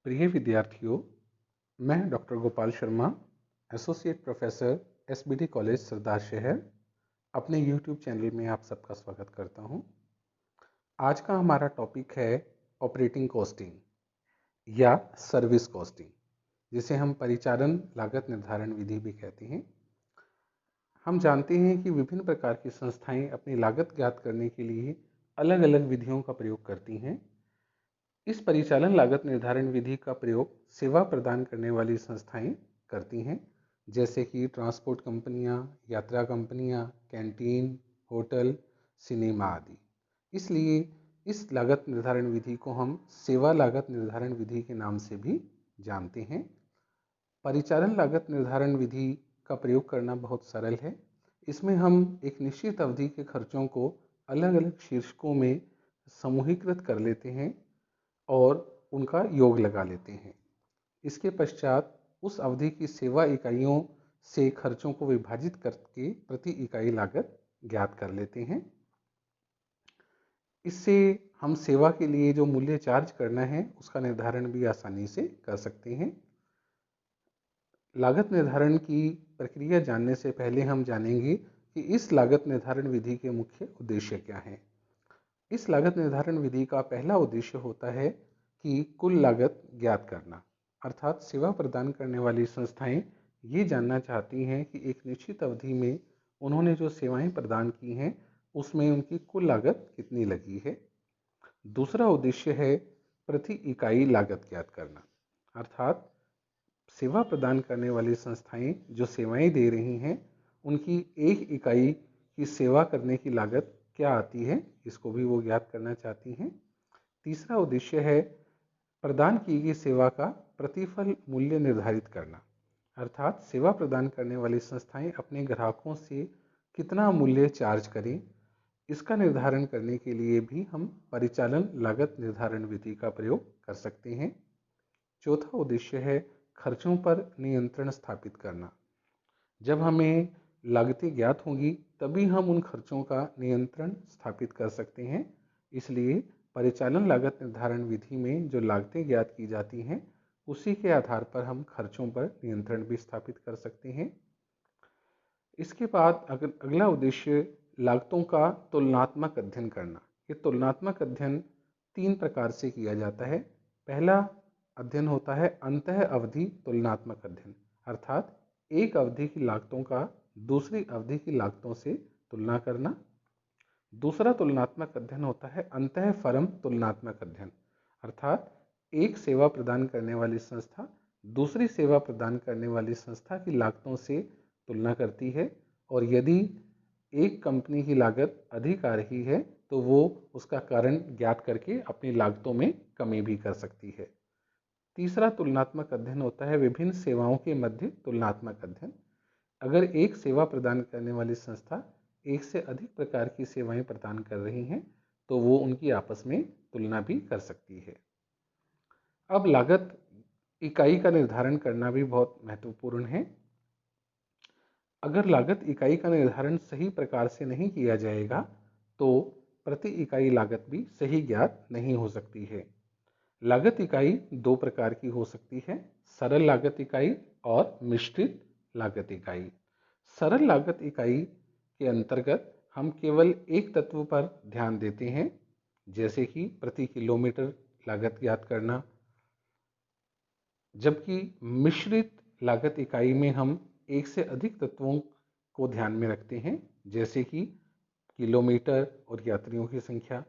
प्रिय विद्यार्थियों, मैं doctor Gopal Sharma, associate professor SBD college Sardarshahar, अपने यूट्यूब चैनल में आप सबका स्वागत करता हूं। आज का हमारा टॉपिक है ऑपरेटिंग कॉस्टिंग या सर्विस कॉस्टिंग, जिसे हम परिचालन लागत निर्धारण विधि भी कहते हैं। हम जानते हैं कि विभिन्न प्रकार की संस्थाएं अपनी लागत ज्ञात करने के लिए अलग अलग विधियों का प्रयोग करती हैं। इस परिचालन लागत निर्धारण विधि का प्रयोग सेवा प्रदान करने वाली संस्थाएं करती हैं, जैसे कि ट्रांसपोर्ट कंपनियां, यात्रा कंपनियां, कैंटीन, होटल, सिनेमा आदि। इसलिए इस लागत निर्धारण विधि को हम सेवा लागत निर्धारण विधि के नाम से भी जानते हैं। परिचालन लागत निर्धारण विधि का प्रयोग करना बहुत सरल है। इसमें हम एक निश्चित अवधि के खर्चों को अलग अलग शीर्षकों में समूहीकृत कर लेते हैं और उनका योग लगा लेते हैं। इसके पश्चात उस अवधि की सेवा इकाइयों से खर्चों को विभाजित करके प्रति इकाई लागत ज्ञात कर लेते हैं। इससे हम सेवा के लिए जो मूल्य चार्ज करना है उसका निर्धारण भी आसानी से कर सकते हैं। लागत निर्धारण की प्रक्रिया जानने से पहले हम जानेंगे कि इस लागत निर्धारण विधि के मुख्य उद्देश्य क्या हैं। इस लागत निर्धारण विधि का पहला उद्देश्य होता है कि कुल लागत ज्ञात करना, अर्थात सेवा प्रदान करने वाली संस्थाएं ये जानना चाहती हैं कि एक निश्चित अवधि में उन्होंने जो सेवाएं प्रदान की हैं उसमें उनकी कुल लागत कितनी लगी है। दूसरा उद्देश्य है प्रति इकाई लागत ज्ञात करना, अर्थात सेवा प्रदान करने वाली संस्थाएं जो सेवाएं दे रही हैं उनकी एक इकाई की सेवा करने की लागत क्या आती है, इसको भी वो ज्ञात करना चाहती हैं। तीसरा उद्देश्य है प्रदान की गई सेवा का प्रतिफल मूल्य निर्धारित करना, अर्थात सेवा प्रदान करने वाली संस्थाएं अपने ग्राहकों से कितना मूल्य चार्ज करें, इसका निर्धारण करने के लिए भी हम परिचालन लागत निर्धारण विधि का प्रयोग कर सकते हैं। चौथा उद्देश्य है खर्चों पर नियंत्रण स्थापित करना। जब हमें लागतें ज्ञात होंगी तभी हम उन खर्चों का नियंत्रण स्थापित कर सकते हैं। इसलिए परिचालन लागत निर्धारण विधि में जो लागतें ज्ञात की जाती हैं उसी के आधार पर हम खर्चों पर नियंत्रण भी स्थापित कर सकते हैं। इसके बाद अगला उद्देश्य लागतों का तुलनात्मक अध्ययन करना। ये तुलनात्मक अध्ययन तीन प्रकार से किया जाता है। पहला अध्ययन होता है अंतः अवधि तुलनात्मक अध्ययन, अर्थात एक अवधि की लागतों का दूसरी अवधि की लागतों से तुलना करना। दूसरा तुलनात्मक अध्ययन होता है अंतः फर्म तुलनात्मक अध्ययन, अर्थात एक सेवा प्रदान करने वाली संस्था दूसरी सेवा प्रदान करने वाली संस्था की लागतों से तुलना करती है और यदि एक कंपनी की लागत अधिक आ रही है तो वो उसका कारण ज्ञात करके अपनी लागतों में कमी भी कर सकती है। तीसरा तुलनात्मक अध्ययन होता है विभिन्न सेवाओं के मध्य तुलनात्मक अध्ययन। अगर एक सेवा प्रदान करने वाली संस्था एक से अधिक प्रकार की सेवाएं प्रदान कर रही हैं तो वो उनकी आपस में तुलना भी कर सकती है। अब लागत इकाई का निर्धारण करना भी बहुत महत्वपूर्ण है। अगर लागत इकाई का निर्धारण सही प्रकार से नहीं किया जाएगा तो प्रति इकाई लागत भी सही ज्ञात नहीं हो सकती है। लागत इकाई दो प्रकार की हो सकती है, सरल लागत इकाई और मिश्रित लागत इकाई। सरल लागत इकाई के अंतर्गत हम केवल एक तत्व पर ध्यान देते हैं, जैसे कि प्रति किलोमीटर लागत ज्ञात करना, जबकि मिश्रित लागत इकाई में हम एक से अधिक तत्वों को ध्यान में रखते हैं, जैसे कि किलोमीटर और यात्रियों की संख्या।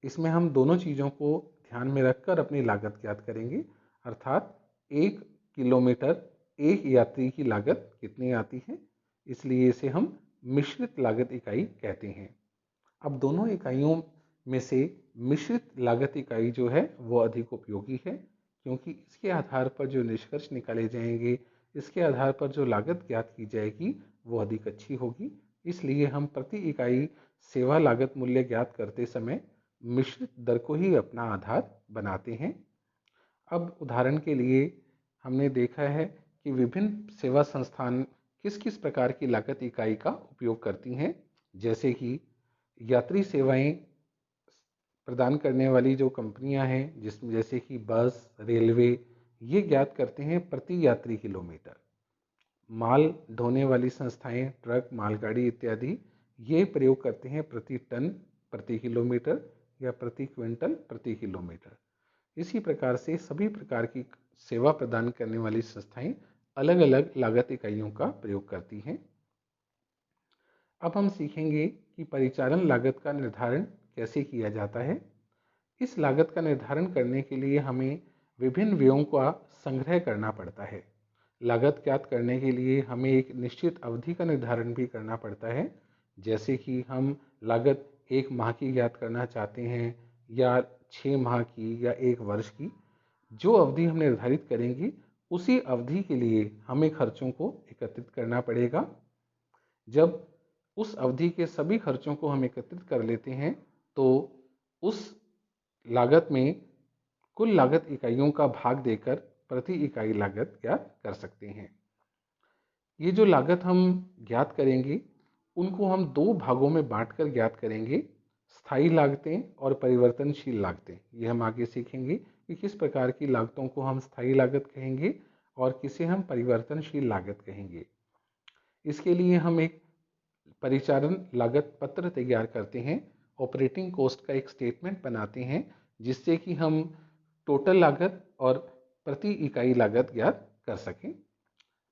इसमें हम दोनों चीज़ों को ध्यान में रखकर अपनी लागत ज्ञात करेंगे, अर्थात एक किलोमीटर एक यात्री की लागत कितनी आती है, इसलिए इसे हम मिश्रित लागत इकाई कहते हैं। अब दोनों इकाइयों में से मिश्रित लागत इकाई जो है वो अधिक उपयोगी है, क्योंकि इसके आधार पर जो निष्कर्ष निकाले जाएंगे, इसके आधार पर जो लागत ज्ञात की जाएगी वो अधिक अच्छी होगी। इसलिए हम प्रति इकाई सेवा लागत मूल्य ज्ञात करते समय मिश्रित दर को ही अपना आधार बनाते हैं। अब उदाहरण के लिए हमने देखा है कि विभिन्न सेवा संस्थान किस किस प्रकार की लागत इकाई का उपयोग करती हैं, जैसे कि यात्री सेवाएं प्रदान करने वाली जो कंपनियां हैं, जिसमें जैसे कि बस, रेलवे, ये ज्ञात करते हैं प्रति यात्री किलोमीटर। माल ढोने वाली संस्थाएं, ट्रक, मालगाड़ी इत्यादि, ये प्रयोग करते हैं प्रति टन प्रति किलोमीटर या प्रति क्विंटल प्रति किलोमीटर। इसी प्रकार से सभी प्रकार की सेवा प्रदान करने वाली संस्थाएं अलग अलग लागत इकाइयों का प्रयोग करती हैं। अब हम सीखेंगे कि परिचालन लागत का निर्धारण कैसे किया जाता है। इस लागत का निर्धारण करने के लिए हमें विभिन्न व्ययों का संग्रह करना पड़ता है। लागत ज्ञात करने के लिए हमें एक निश्चित अवधि का निर्धारण भी करना पड़ता है, जैसे कि हम लागत 1 माह की ज्ञात करना चाहते हैं या 6 माह की या 1 वर्ष की। जो अवधि हम निर्धारित करेंगे उसी अवधि के लिए हमें खर्चों को एकत्रित करना पड़ेगा। जब उस अवधि के सभी खर्चों को हम एकत्रित कर लेते हैं तो उस लागत में कुल लागत इकाइयों का भाग देकर प्रति इकाई लागत ज्ञात कर सकते हैं। ये जो लागत हम ज्ञात करेंगे उनको हम 2 भागों में बांटकर ज्ञात करेंगे, स्थायी लागतें और परिवर्तनशील लागतें। ये हम आगे सीखेंगे कि किस प्रकार की लागतों को हम स्थायी लागत कहेंगे और किसे हम परिवर्तनशील लागत कहेंगे। इसके लिए हम एक परिचालन लागत पत्र तैयार करते हैं, ऑपरेटिंग कॉस्ट का एक स्टेटमेंट बनाते हैं, जिससे कि हम टोटल लागत और प्रति इकाई लागत ज्ञात कर सकें।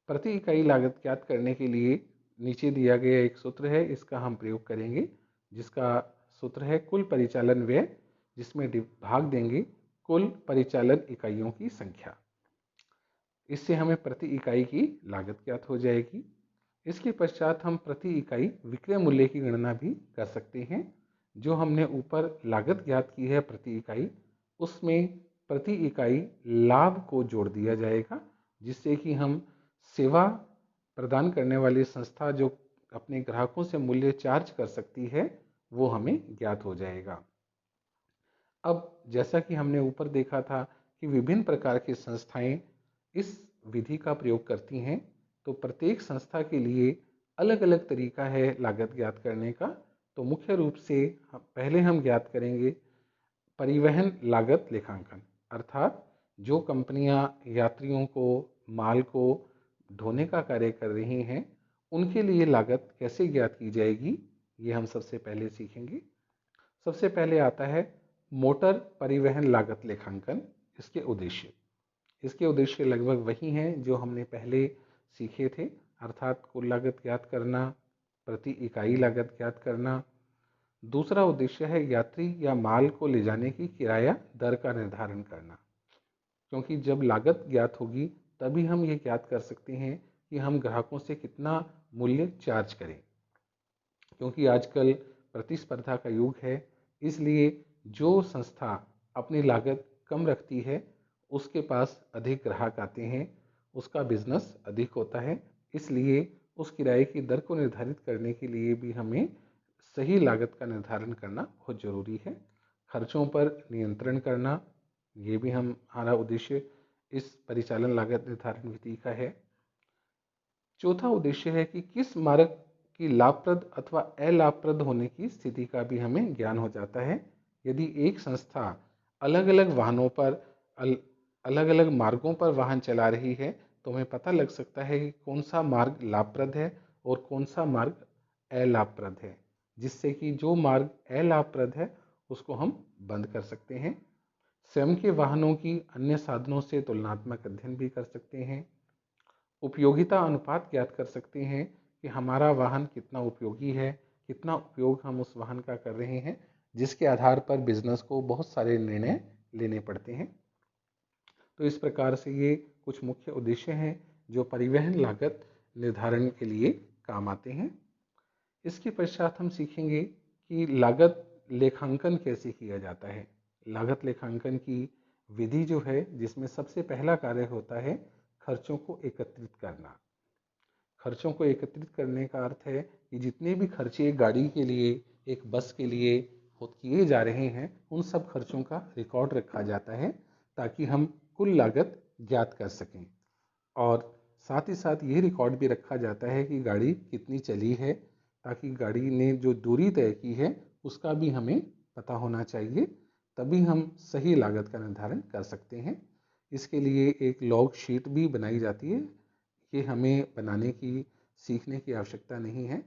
प्रति इकाई लागत ज्ञात करने के लिए नीचे दिया गया एक सूत्र है, इसका हम प्रयोग करेंगे, जिसका सूत्र है कुल परिचालन व्यय, जिसमें भाग देंगे कुल परिचालन इकाइयों की संख्या। इससे हमें प्रति इकाई की लागत ज्ञात हो जाएगी। इसके पश्चात हम प्रति इकाई विक्रय मूल्य की गणना भी कर सकते हैं। जो हमने ऊपर लागत ज्ञात की है प्रति इकाई, उसमें प्रति इकाई लाभ को जोड़ दिया जाएगा, जिससे कि हम सेवा प्रदान करने वाली संस्था जो अपने ग्राहकों से मूल्य चार्ज कर सकती है वो हमें ज्ञात हो जाएगा। अब जैसा कि हमने ऊपर देखा था कि विभिन्न प्रकार की संस्थाएं इस विधि का प्रयोग करती हैं, तो प्रत्येक संस्था के लिए अलग अलग तरीका है लागत ज्ञात करने का। तो मुख्य रूप से पहले हम ज्ञात करेंगे परिवहन लागत लेखांकन, अर्थात जो कंपनियां यात्रियों को, माल को ढोने का कार्य कर रही हैं, उनके लिए लागत कैसे ज्ञात की जाएगी, ये हम सबसे पहले सीखेंगे। सबसे पहले आता है मोटर परिवहन लागत लेखांकन। इसके उद्देश्य लगभग वही हैं जो हमने पहले सीखे थे, अर्थात कुल लागत ज्ञात करना, प्रति इकाई लागत ज्ञात करना। दूसरा उद्देश्य है यात्री या माल को ले जाने की किराया दर का निर्धारण करना, क्योंकि जब लागत ज्ञात होगी तभी हम ये ज्ञात कर सकते हैं कि हम ग्राहकों से कितना मूल्य चार्ज करें। क्योंकि आजकल प्रतिस्पर्धा का युग है, इसलिए जो संस्था अपनी लागत कम रखती है उसके पास अधिक ग्राहक आते हैं, उसका बिजनेस अधिक होता है। इसलिए उस किराए की दर को निर्धारित करने के लिए भी हमें सही लागत का निर्धारण करना बहुत जरूरी है। खर्चों पर नियंत्रण करना, ये भी हमारा उद्देश्य इस परिचालन लागत निर्धारण विधि का है। चौथा उद्देश्य है कि किस मार्ग की लाभप्रद अथवा अलाभप्रद होने की स्थिति का भी हमें ज्ञान हो जाता है। यदि एक संस्था अलग अलग वाहनों पर अलग अलग मार्गों पर वाहन चला रही है तो हमें पता लग सकता है कि कौन सा मार्ग लाभप्रद है और कौन सा मार्ग अलाभप्रद है, जिससे कि जो मार्ग अलाभप्रद है उसको हम बंद कर सकते हैं। स्वयं के वाहनों की अन्य साधनों से तुलनात्मक अध्ययन भी कर सकते हैं। उपयोगिता अनुपात ज्ञात कर सकते हैं कि हमारा वाहन कितना उपयोगी है, कितना उपयोग हम उस वाहन का कर रहे हैं, जिसके आधार पर बिजनेस को बहुत सारे निर्णय लेने पड़ते हैं। तो इस प्रकार से ये कुछ मुख्य उद्देश्य हैं जो परिवहन लागत निर्धारण के लिए काम आते हैं। इसके पश्चात हम सीखेंगे कि लागत लेखांकन कैसे किया जाता है। लागत लेखांकन की विधि जो है, जिसमें सबसे पहला कार्य होता है खर्चों को एकत्रित करना। खर्चों को एकत्रित करने का अर्थ है कि जितने भी खर्चे एक गाड़ी के लिए, एक बस के लिए किए जा रहे हैं, उन सब खर्चों का रिकॉर्ड रखा जाता है ताकि हम कुल लागत ज्ञात कर सकें। और साथ ही साथ ये रिकॉर्ड भी रखा जाता है कि गाड़ी कितनी चली है, ताकि गाड़ी ने जो दूरी तय की है उसका भी हमें पता होना चाहिए। तभी हम सही लागत का निर्धारण कर सकते हैं। इसके लिए एक लॉग शीट भी बनाई जाती है, ये हमें बनाने की सीखने की आवश्यकता नहीं है।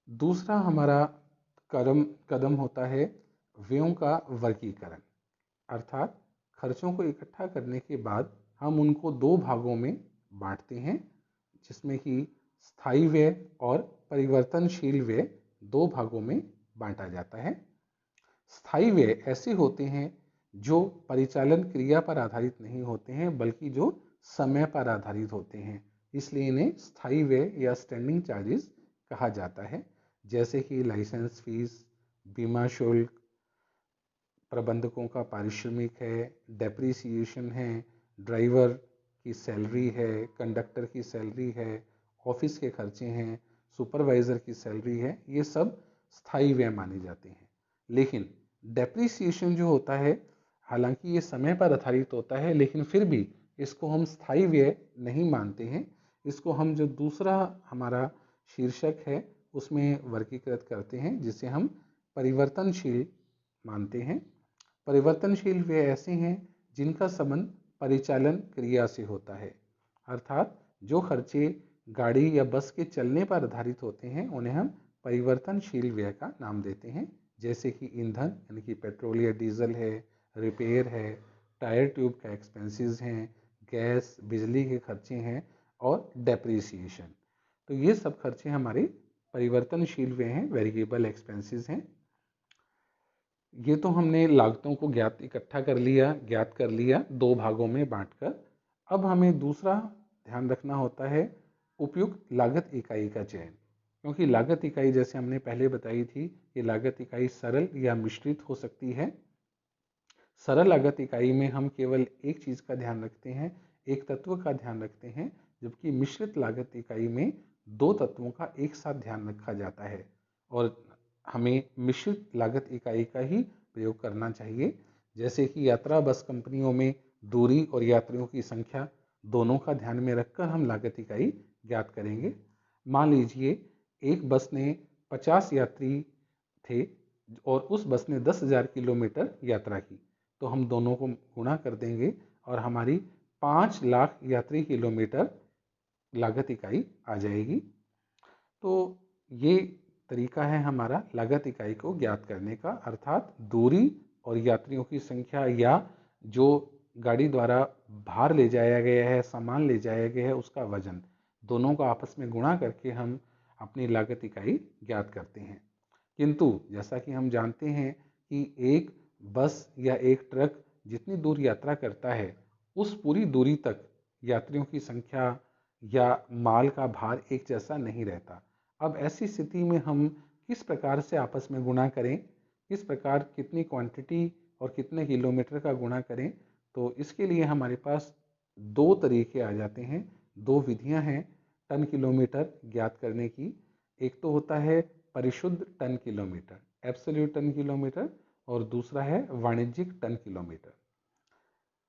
दूसरा हमारा कदम होता है व्ययों का वर्गीकरण, अर्थात खर्चों को इकट्ठा करने के बाद हम उनको दो भागों में बांटते हैं, जिसमें कि स्थायी व्यय और परिवर्तनशील व्यय दो भागों में बांटा जाता है। स्थायी व्यय ऐसे होते हैं जो परिचालन क्रिया पर आधारित नहीं होते हैं, बल्कि जो समय पर आधारित होते हैं, इसलिए इन्हें स्थायी व्यय या स्टैंडिंग चार्जेस कहा जाता है। जैसे कि लाइसेंस फीस, बीमा शुल्क, प्रबंधकों का पारिश्रमिक है, डेप्रिसिएशन है, ड्राइवर की सैलरी है, कंडक्टर की सैलरी है, ऑफिस के खर्चे हैं, सुपरवाइज़र की सैलरी है, ये सब स्थायी व्यय माने जाते हैं। लेकिन डेप्रिसिएशन जो होता है, हालांकि ये समय पर आधारित होता है, लेकिन फिर भी इसको हम स्थायी व्यय नहीं मानते हैं। इसको हम जो दूसरा हमारा शीर्षक है उसमें वर्गीकृत करते हैं, जिसे हम परिवर्तनशील मानते हैं। परिवर्तनशील व्यय ऐसे हैं जिनका संबंध परिचालन क्रिया से होता है, अर्थात जो खर्चे गाड़ी या बस के चलने पर आधारित होते हैं उन्हें हम परिवर्तनशील व्यय का नाम देते हैं। जैसे कि ईंधन यानी कि पेट्रोल या डीजल है, रिपेयर है, टायर ट्यूब का एक्सपेंसेस हैं, गैस बिजली के खर्चे हैं और डेप्रिसिएशन। तो ये सब खर्चे हमारे परिवर्तनशील व्यय हैं, वेरिएबल एक्सपेंसेस हैं। ये तो हमने लागतों को ज्ञात कर लिया दो भागों में बांटकर। अब हमें दूसरा ध्यान रखना होता है उपयुक्त लागत इकाई का चयन, क्योंकि लागत इकाई जैसे हमने पहले बताई थी, ये लागत इकाई सरल या मिश्रित हो सकती है। सरल लागत इकाई में हम केवल एक चीज़ का ध्यान रखते हैं, एक तत्व का ध्यान रखते हैं, जबकि मिश्रित लागत इकाई में दो तत्वों का एक साथ ध्यान रखा जाता है और हमें मिश्रित लागत इकाई का ही प्रयोग करना चाहिए। जैसे कि यात्रा बस कंपनियों में दूरी और यात्रियों की संख्या दोनों का ध्यान में रखकर हम लागत इकाई ज्ञात करेंगे। मान लीजिए एक बस ने 50 यात्री थे और उस बस ने 10,000 किलोमीटर यात्रा की, तो हम दोनों को गुणा कर देंगे और हमारी 5 लाख यात्री किलोमीटर लागत इकाई आ जाएगी। तो ये तरीका है हमारा लागत इकाई को ज्ञात करने का, अर्थात दूरी और यात्रियों की संख्या या जो गाड़ी द्वारा भार ले जाया गया है, सामान ले जाया गया है, उसका वजन, दोनों का आपस में गुणा करके हम अपनी लागत इकाई ज्ञात करते हैं। किंतु जैसा कि हम जानते हैं कि एक बस या एक ट्रक जितनी दूर यात्रा करता है, उस पूरी दूरी तक यात्रियों की संख्या या माल का भार एक जैसा नहीं रहता। अब ऐसी स्थिति में हम किस प्रकार से आपस में गुणा करें, किस प्रकार कितनी क्वांटिटी और कितने किलोमीटर का गुणा करें, तो इसके लिए हमारे पास दो तरीके आ जाते हैं, दो विधियां हैं टन किलोमीटर ज्ञात करने की। एक तो होता है परिशुद्ध ton kilometre, absolute ton kilometre, और दूसरा है वाणिज्यिक टन किलोमीटर।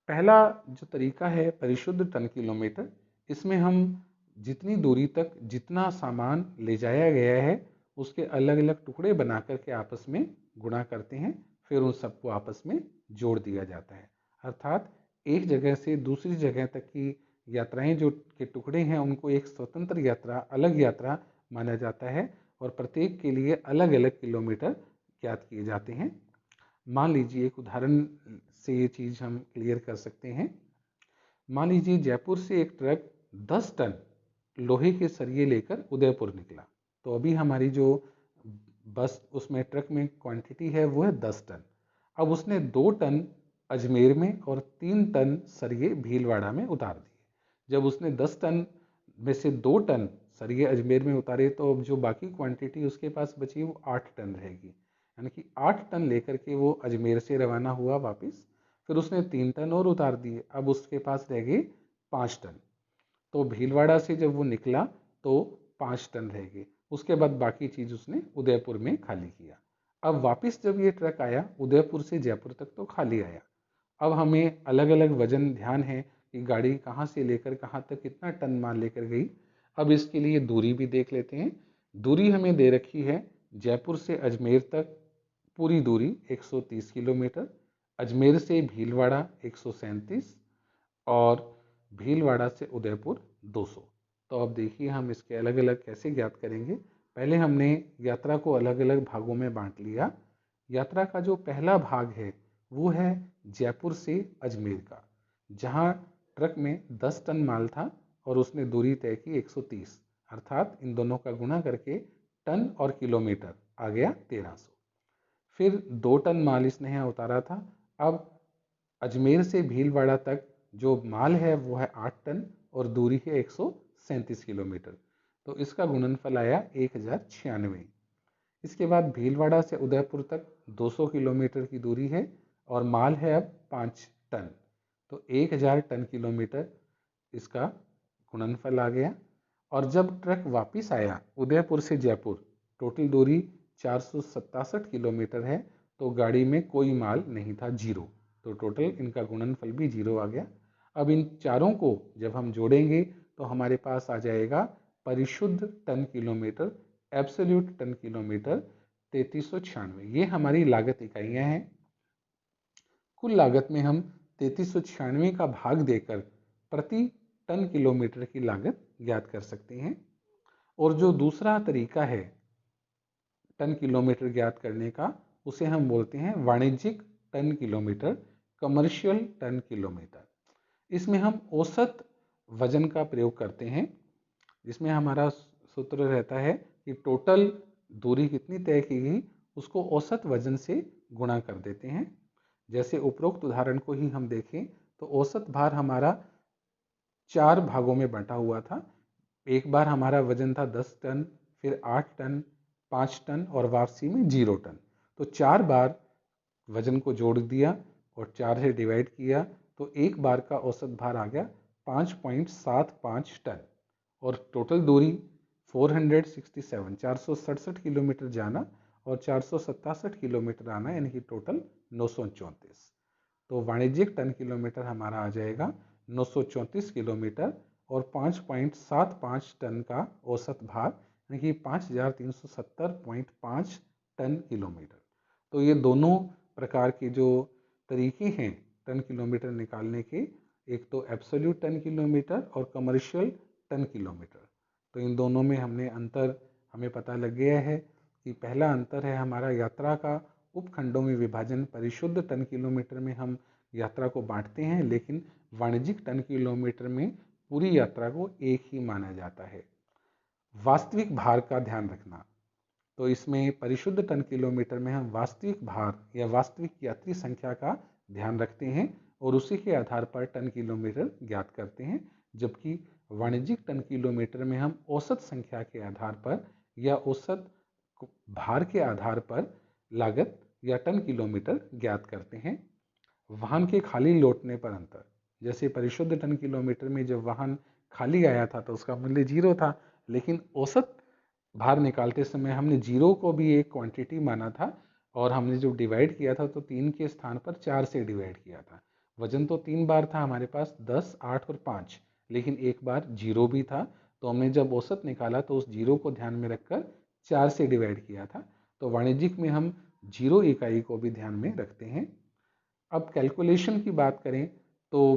पहला जो तरीका है परिशुद्ध टन किलोमीटर, इसमें हम जितनी दूरी तक जितना सामान ले जाया गया है उसके अलग अलग टुकड़े बना करके आपस में गुणा करते हैं, फिर उन सबको आपस में जोड़ दिया जाता है। अर्थात एक जगह से दूसरी जगह तक की यात्राएं जो के टुकड़े हैं उनको एक स्वतंत्र यात्रा, अलग यात्रा माना जाता है और प्रत्येक के लिए अलग अलग किलोमीटर ज्ञात किए जाते हैं। मान लीजिए एक उदाहरण से ये चीज़ हम क्लियर कर सकते हैं। मान लीजिए जयपुर से एक ट्रक 10 टन लोहे के सरिये लेकर उदयपुर निकला, तो अभी हमारी जो बस उसमें ट्रक में क्वांटिटी है वो है 10 टन। अब उसने 2 टन अजमेर में और 3 टन सरिये भीलवाड़ा में उतार दिए। जब उसने 10 टन में से 2 टन सरिये अजमेर में उतारे, तो अब जो बाकी क्वांटिटी उसके पास बची वो 8 टन रहेगी, यानी कि 8 टन लेकर के वो अजमेर से रवाना हुआ वापस। फिर उसने 3 टन और उतार दिए, अब उसके पास रह गए 5 टन। तो भीलवाड़ा से जब वो निकला तो 5 टन रह गए, उसके बाद बाकी चीज़ उसने उदयपुर में खाली किया। अब वापस जब ये ट्रक आया उदयपुर से जयपुर तक तो खाली आया। अब हमें अलग अलग वजन ध्यान है कि गाड़ी कहाँ से लेकर कहाँ तक कितना टन माल लेकर गई। अब इसके लिए दूरी भी देख लेते हैं। दूरी हमें दे रखी है जयपुर से अजमेर तक पूरी दूरी 130 किलोमीटर, अजमेर से भीलवाड़ा 137 और भीलवाड़ा से उदयपुर 200। तो अब देखिए हम इसके अलग अलग कैसे ज्ञात करेंगे। पहले हमने यात्रा को अलग अलग भागों में बांट लिया। यात्रा का जो पहला भाग है वो है जयपुर से अजमेर का, जहां ट्रक में 10 टन माल था और उसने दूरी तय की 130, अर्थात इन दोनों का गुणा करके टन और किलोमीटर आ गया 1300। फिर 2 टन माल इसने यहाँ उतारा था। अब अजमेर से भीलवाड़ा तक जो माल है वो है 8 टन और दूरी है 137 किलोमीटर, तो इसका गुणनफल आया 1096। इसके बाद भीलवाड़ा से उदयपुर तक 200 किलोमीटर की दूरी है और माल है अब 5 टन, तो 1000 टन किलोमीटर इसका गुणनफल आ गया। और जब ट्रक वापस आया उदयपुर से जयपुर, टोटल दूरी 467 किलोमीटर है, तो गाड़ी में कोई माल नहीं था, जीरो, तो टोटल इनका गुणनफल भी जीरो आ गया। अब इन चारों को जब हम जोड़ेंगे तो हमारे पास आ जाएगा परिशुद्ध ton kilometre, absolute ton kilometre 3396। ये हमारी लागत इकाइयां हैं। कुल लागत में हम 3396 का भाग देकर प्रति टन किलोमीटर की लागत ज्ञात कर सकते हैं। और जो दूसरा तरीका है टन किलोमीटर ज्ञात करने का, उसे हम बोलते हैं वाणिज्यिक ton kilometre, commercial ton kilometre. इसमें हम औसत वजन का प्रयोग करते हैं, जिसमें हमारा सूत्र रहता है कि टोटल दूरी कितनी तय की गई उसको औसत वजन से गुणा कर देते हैं। जैसे उपरोक्त उदाहरण को ही हम देखें तो औसत भार हमारा 4 भागों में बंटा हुआ था। एक बार हमारा वजन था 10 टन, फिर 8 टन, 5 टन और वापसी में 0 टन। तो 4 बार वजन को जोड़ दिया और 4 से डिवाइड किया, तो एक बार का औसत भार आ गया 5.75 टन। और टोटल दूरी 467 किलोमीटर जाना और 467 किलोमीटर आना, यानी कि टोटल 934। तो वाणिज्यिक टन किलोमीटर हमारा आ जाएगा 934 किलोमीटर और 5.75 टन का औसत भार, यानी कि 5370.5 टन किलोमीटर। तो ये दोनों प्रकार के जो तरीके हैं टन किलोमीटर निकालने के, एक तो एब्सोल्यूट टन किलोमीटर और कमर्शियल टन किलोमीटर, तो इन दोनों में हमने अंतर हमें पता लग गया है कि पहला अंतर है हमारा यात्रा का उपखंडों में विभाजन। परिशुद्ध टन किलोमीटर में हम यात्रा को बांटते हैं, लेकिन वाणिज्यिक टन किलोमीटर में पूरी यात्रा को एक ही माना जाता है। वास्तविक भार का ध्यान रखना, तो इसमें परिशुद्ध टन किलोमीटर में हम वास्तविक भार या वास्तविक यात्री संख्या का ध्यान रखते हैं और उसी के आधार पर टन किलोमीटर ज्ञात करते हैं, जबकि वाणिज्यिक टन किलोमीटर में हम औसत संख्या के आधार पर या औसत भार के आधार पर लागत या टन किलोमीटर ज्ञात करते हैं। वाहन के खाली लौटने पर अंतर, जैसे परिशुद्ध टन किलोमीटर में जब वाहन खाली आया था तो उसका मूल्य 0 था, लेकिन औसत भार निकालते समय हमने 0 को भी एक क्वांटिटी माना था और हमने जो डिवाइड किया था तो 3 के स्थान पर 4 से डिवाइड किया था। वजन तो 3 बार था हमारे पास, 10, 8 और 5, लेकिन एक बार 0 भी था, तो हमने जब औसत निकाला तो उस 0 को ध्यान में रखकर 4 से डिवाइड किया था। तो वाणिज्यिक में हम 0 इकाई को भी ध्यान में रखते हैं। अब कैलकुलेशन की बात करें तो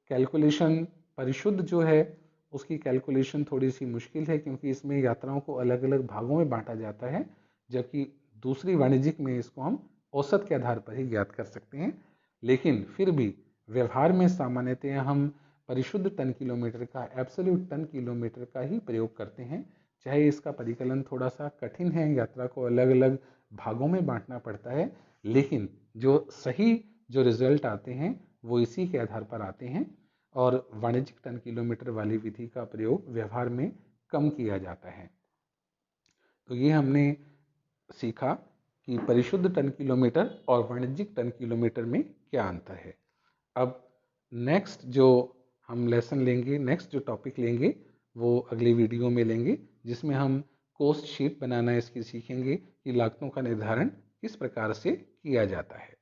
कैलकुलेशन परिशुद्ध जो है उसकी कैलकुलेशन थोड़ी सी मुश्किल है, क्योंकि इसमें यात्राओं को अलग अलग भागों में बांटा जाता है, जबकि दूसरी वाणिज्यिक में इसको हम औसत के आधार पर ही ज्ञात कर सकते हैं। लेकिन फिर भी व्यवहार में सामान्यतः हम परिशुद्ध टन किलोमीटर का, एब्सोल्यूट टन किलोमीटर का ही प्रयोग करते हैं। चाहे इसका परिकलन थोड़ा सा कठिन है, यात्रा को अलग अलग भागों में बांटना पड़ता है, लेकिन जो सही जो रिजल्ट आते हैं वो इसी के आधार पर आते हैं और वाणिज्यिक टन किलोमीटर वाली विधि का प्रयोग व्यवहार में कम किया जाता है। तो ये हमने सीखा कि परिशुद्ध टन किलोमीटर और वाणिज्यिक टन किलोमीटर में क्या अंतर है। अब नेक्स्ट जो हम लेसन लेंगे, नेक्स्ट जो टॉपिक लेंगे वो अगली वीडियो में लेंगे, जिसमें हम कॉस्ट शीट बनाना इसकी सीखेंगे कि लागतों का निर्धारण किस प्रकार से किया जाता है।